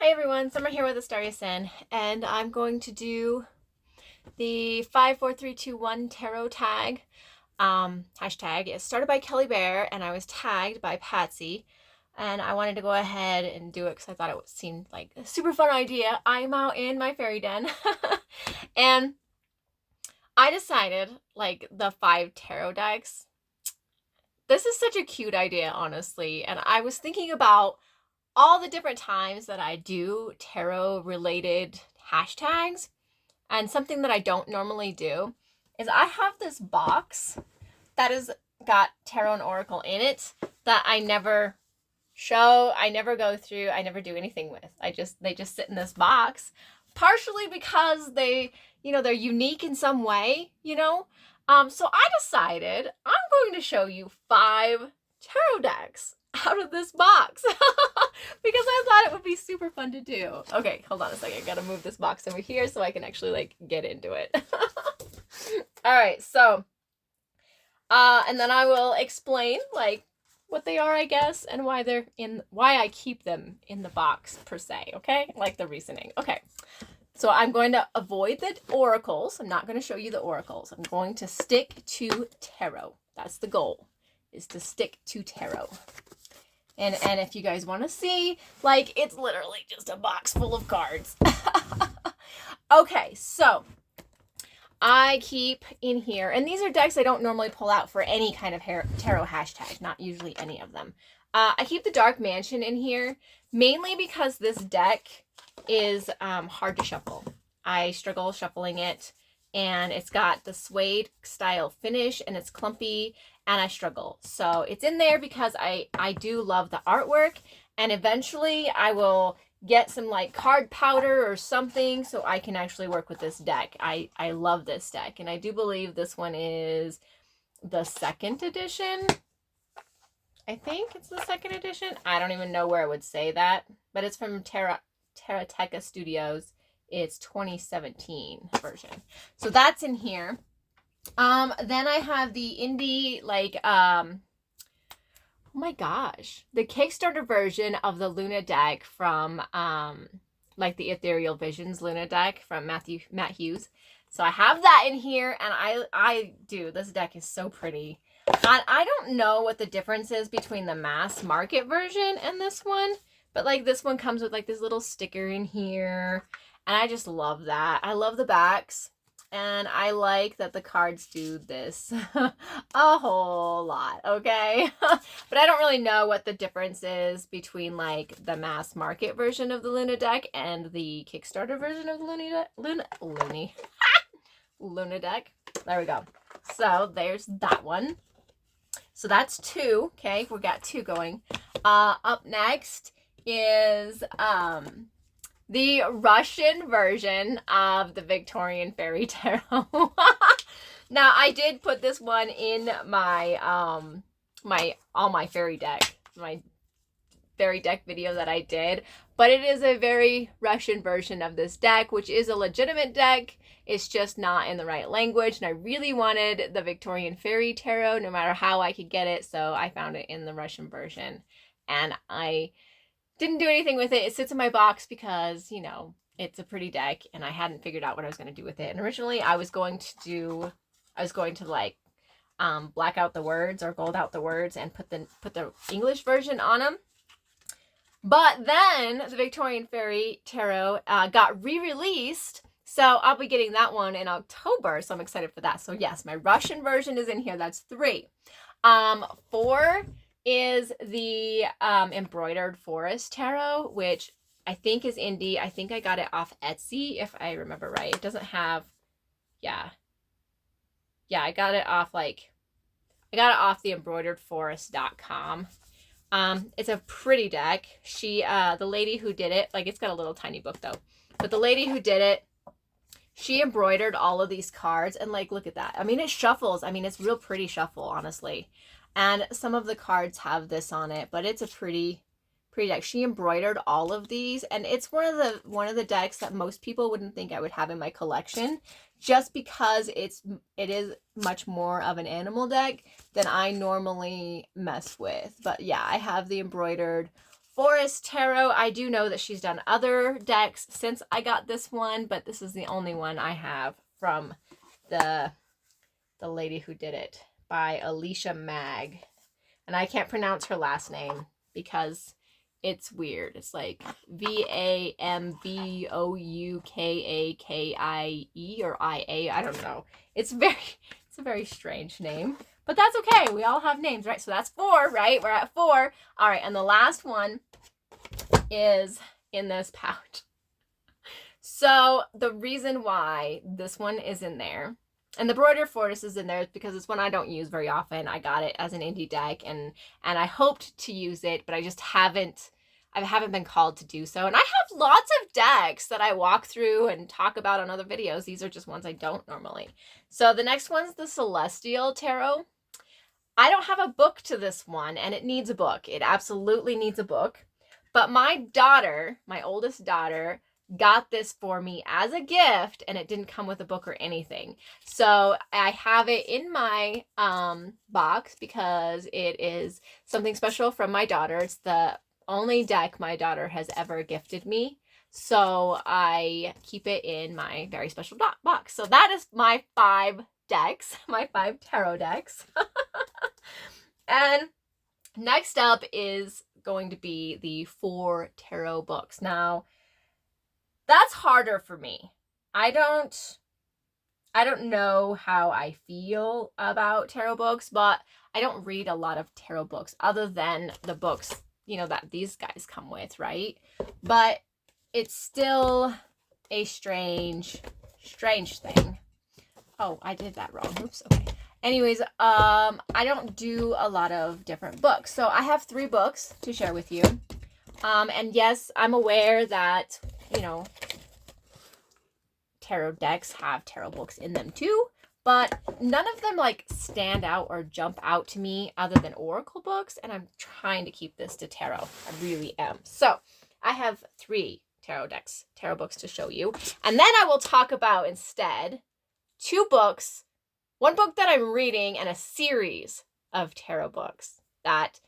Hi everyone, Summer here with AstariaSen, and I'm going to do the 54321 tarot tag. Hashtag. It started by Kelly Bear, and I was tagged by Patsy, and I wanted to go ahead and do it because I thought it seemed like a super fun idea. I'm out in my fairy den, and I decided, like, the 5 tarot decks. This is such a cute idea, honestly, and I was thinking about all the different times that I do tarot related hashtags, and something that I don't normally do is I have this box that has got tarot and oracle in it that I never show, I never go through, I never do anything with. They just sit in this box, partially because they're unique in some way, so I decided I'm going to show you 5 tarot decks out of this box because I thought it would be super fun to do. Okay, hold on a second. I gotta move this box over here so I can actually get into it. All right, so and then I will explain what they are, I guess, and why I keep them in the box per se. Okay, like the reasoning. Okay, so I'm going to avoid the oracles. I'm not going to show you the oracles. I'm going to stick to tarot. That's the goal, is to stick to tarot. And if you guys want to see, it's literally just a box full of cards. Okay, so I keep in here, and these are decks I don't normally pull out for any kind of tarot hashtag, not usually any of them. I keep the Dark Mansion in here, mainly because this deck is hard to shuffle. I struggle shuffling it, and it's got the suede style finish, and it's clumpy, and I struggle. So it's in there because I do love the artwork, and eventually I will get some card powder or something so I can actually work with this deck. I love this deck, and I do believe this one is the 2nd edition. I think it's the 2nd edition. I don't even know where it would say that, but it's from Terateca Studios. It's 2017 version. So that's in here. Then I have the indie, oh my gosh, the Kickstarter version of the Luna deck from, the Ethereal Visions Luna deck from Matt Hughes. So I have that in here, and this deck is so pretty. And I don't know what the difference is between the mass market version and this one, but this one comes with this little sticker in here, and I just love that. I love the backs. And I like that the cards do this a whole lot, okay? But I don't really know what the difference is between the mass market version of the Luna deck and the Kickstarter version of the Luna deck. There we go. So there's that one. So that's 2. Okay, we got 2 going. Up next is the Russian version of the Victorian Fairy Tarot. Now, I did put this one in my all my fairy deck, my fairy deck video that I did, but it is a very Russian version of this deck, which is a legitimate deck. It's just not in the right language, and I really wanted the Victorian Fairy Tarot no matter how I could get it, so I found it in the Russian version, and I didn't do anything with it. It sits in my box because, it's a pretty deck, and I hadn't figured out what I was going to do with it. And originally I was going to black out the words or gold out the words and put the English version on them. But then the Victorian Fairy Tarot got re-released, so I'll be getting that one in October, so I'm excited for that. So yes, my Russian version is in here. That's 3. 4 is the Embroidered Forest Tarot, which I think is indie. I think I got it off Etsy, if I remember right. It doesn't have, yeah, I got it off the embroideredforest.com. It's a pretty deck. The lady who did it, it's got a little tiny book though, but the lady who did it, she embroidered all of these cards, and look at that. I mean, it shuffles. I mean, it's real pretty shuffle, honestly. And some of the cards have this on it, but it's a pretty deck. She embroidered all of these, and it's one of the decks that most people wouldn't think I would have in my collection, just because it is much more of an animal deck than I normally mess with. But yeah, I have the Embroidered Forest Tarot. I do know that she's done other decks since I got this one, but this is the only one I have from the lady who did it, by Alicia Mag. And I can't pronounce her last name because it's weird. It's like Vamboukakaie or IA. I don't know. It's a very strange name. But that's okay. We all have names, right? So that's 4, right? We're at 4. All right, and the last one is in this pouch. So the reason why this one is in there, and the Broider Fortress is in there, is because it's one I don't use very often. I got it as an indie deck, and I hoped to use it, but I just haven't been called to do so. And I have lots of decks that I walk through and talk about on other videos. These are just ones I don't normally. So the next one's the Celestial Tarot. I don't have a book to this one, and it needs a book. It absolutely needs a book. But my daughter, my oldest daughter, got this for me as a gift, and it didn't come with a book or anything. So I have it in my box because it is something special from my daughter. It's the only deck my daughter has ever gifted me. So I keep it in my very special box. So that is my 5 decks, my 5 tarot decks. And next up is going to be the 4 tarot books. Now, that's harder for me. I don't know how I feel about tarot books, but I don't read a lot of tarot books other than the books, you know, that these guys come with, right? But it's still a strange thing. Oh, I did that wrong. Oops. Okay. Anyways, I don't do a lot of different books. So I have 3 books to share with you. And yes, I'm aware that, you know, tarot decks have tarot books in them too, but none of them like stand out or jump out to me other than oracle books, and I'm trying to keep this to tarot. I really am. So I have 3 tarot books to show you, and then I will talk about instead 2 books, 1 book that I'm reading, and a series of tarot books that,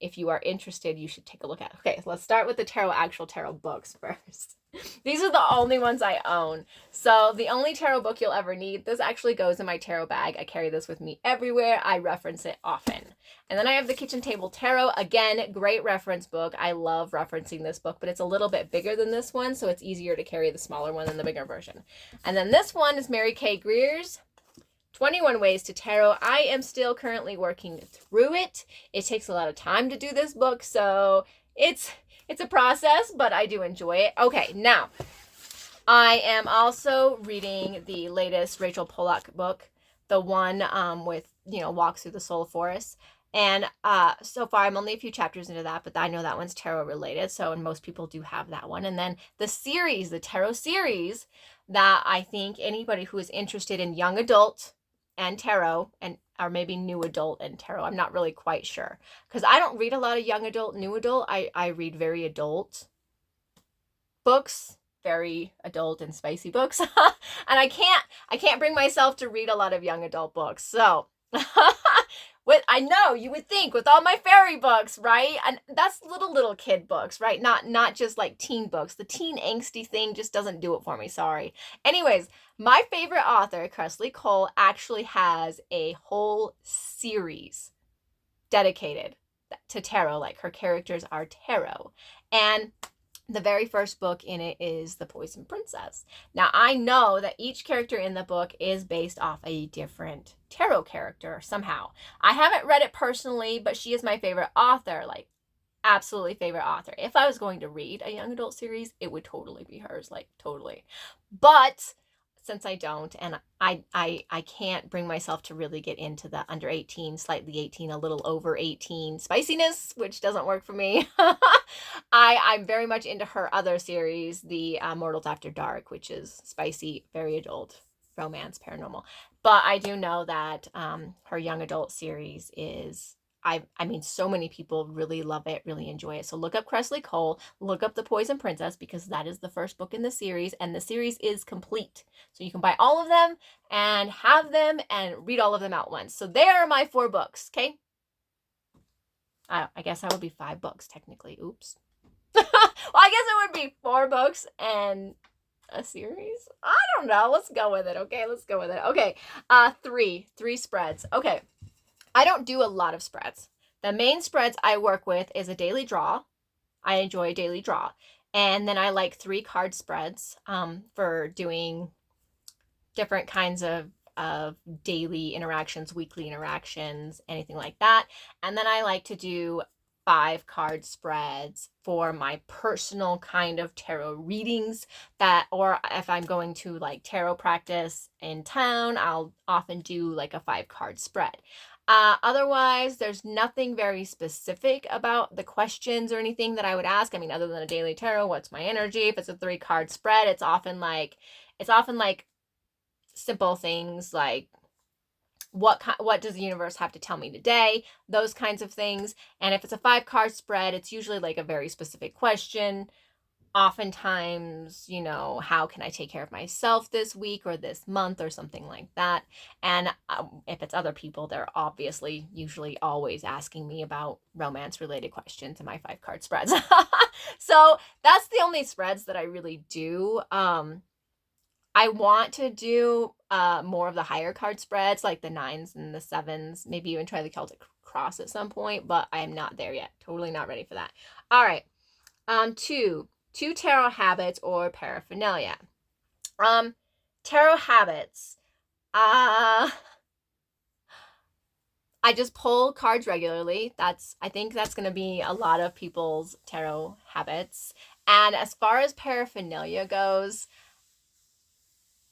if you are interested, you should take a look at. Okay, let's start with the actual tarot books first. These are the only ones I own. So the only tarot book you'll ever need, this actually goes in my tarot bag. I carry this with me everywhere. I reference it often. And then I have the Kitchen Table Tarot. Again, great reference book. I love referencing this book, but it's a little bit bigger than this one, so it's easier to carry the smaller one than the bigger version. And then this one is Mary Kay Greer's 21 Ways to Tarot. I am still currently working through it. It takes a lot of time to do this book, so it's a process, but I do enjoy it. Okay, now, I am also reading the latest Rachel Pollack book, the one with, you know, Walks Through the Soul Forest. And so far, I'm only a few chapters into that, but I know that one's tarot related, so, and most people do have that one. And then the series, the tarot series, that I think anybody who is interested in young adult and tarot, and or maybe new adult and tarot, I'm not really quite sure, because I don't read a lot of young adult, new adult. I read very adult books, very adult and spicy books. And I can't bring myself to read a lot of young adult books. So I know you would think with all my fairy books, right? And that's little kid books, right? Not just like teen books. The teen angsty thing just doesn't do it for me. Sorry. Anyways, my favorite author, Kresley Cole, actually has a whole series dedicated to tarot. Like, her characters are tarot. And the very first book in it is The Poison Princess. Now, I know that each character in the book is based off a different tarot character somehow. I haven't read it personally, but she is my favorite author, like absolutely favorite author. If I was going to read a young adult series, it would totally be hers, like totally. But since I don't, and I can't bring myself to really get into the under 18, slightly 18, a little over 18 spiciness, which doesn't work for me. I'm very much into her other series, the Mortals After Dark, which is spicy, very adult, romance, paranormal. But I do know that her young adult series is, I mean, so many people really love it, really enjoy it. So look up Kresley Cole, look up The Poison Princess, because that is the first book in the series, and the series is complete. So you can buy all of them and have them and read all of them at once. So there are my 4 books, okay? I guess that would be 5 books technically. Oops. Well, I guess it would be 4 books and a series. I don't know. Let's go with it. Okay, let's go with it. Okay, three spreads. Okay, I don't do a lot of spreads. The main spreads I work with is a daily draw. I enjoy a daily draw, and then I like 3 card spreads for doing different kinds of daily interactions, weekly interactions, anything like that. And then I like to do 5 card spreads for my personal kind of tarot readings, that, or if I'm going to like tarot practice in town, I'll often do like a 5 card spread. Otherwise, there's nothing very specific about the questions or anything that I would ask. I mean, other than a daily tarot, what's my energy? If it's a 3 card spread, it's often like simple things like what does the universe have to tell me today, those kinds of things. And if it's a 5 card spread, it's usually like a very specific question. Oftentimes, you know, how can I take care of myself this week or this month or something like that. And if it's other people, they're obviously usually always asking me about romance related questions in my 5 card spreads. So that's the only spreads that I really do. I want to do more of the higher card spreads, like the 9s and the 7s, maybe even try the Celtic Cross at some point, but I am not there yet. Totally not ready for that. All right. 2 tarot habits or paraphernalia. Tarot habits. I just pull cards regularly. I think that's going to be a lot of people's tarot habits. And as far as paraphernalia goes,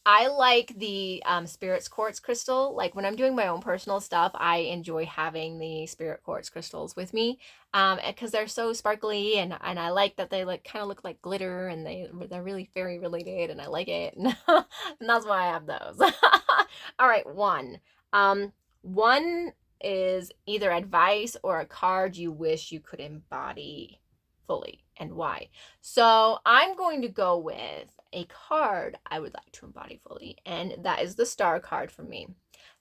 I like the Spirit's Quartz crystal. Like when I'm doing my own personal stuff, I enjoy having the Spirit Quartz crystals with me because they're so sparkly, and I like that they kind of look like glitter, and they're really fairy related, and I like it. And that's why I have those. All right, 1. 1 is either advice or a card you wish you could embody fully, and why. So I'm going to go with a card I would like to embody fully, and that is the Star card for me.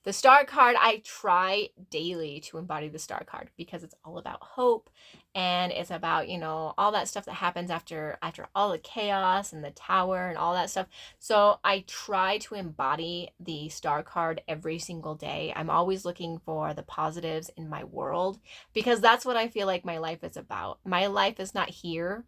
The Star card, I try daily to embody the Star card because it's all about hope, and it's about, you know, all that stuff that happens after all the chaos and the tower and all that stuff. So I try to embody the Star card every single day. I'm always looking for the positives in my world because that's what I feel like my life is about. My life is not here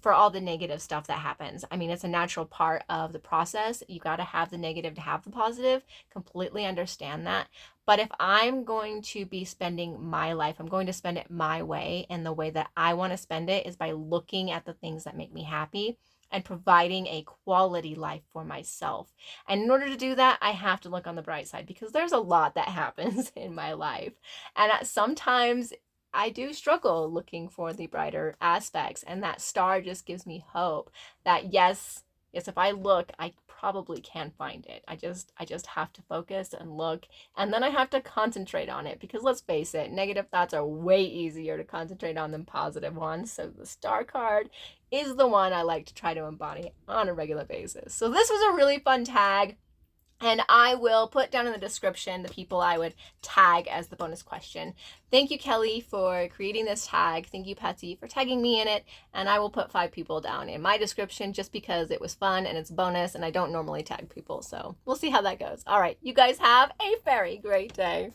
for all the negative stuff that happens. I mean, it's a natural part of the process. You got to have the negative to have the positive. Completely understand that. But if I'm going to be spending my life, I'm going to spend it my way, and the way that I want to spend it is by looking at the things that make me happy and providing a quality life for myself. And in order to do that, I have to look on the bright side because there's a lot that happens in my life. And sometimes I do struggle looking for the brighter aspects, and that star just gives me hope that yes, if I look, I probably can find it. I just have to focus and look, and then I have to concentrate on it because let's face it, negative thoughts are way easier to concentrate on than positive ones. So the Star card is the one I like to try to embody on a regular basis. So this was a really fun tag. And I will put down in the description the people I would tag as the bonus question. Thank you, Kelly, for creating this tag. Thank you, Patsy, for tagging me in it. And I will put 5 people down in my description just because it was fun and it's bonus and I don't normally tag people. So we'll see how that goes. All right, you guys have a very great day.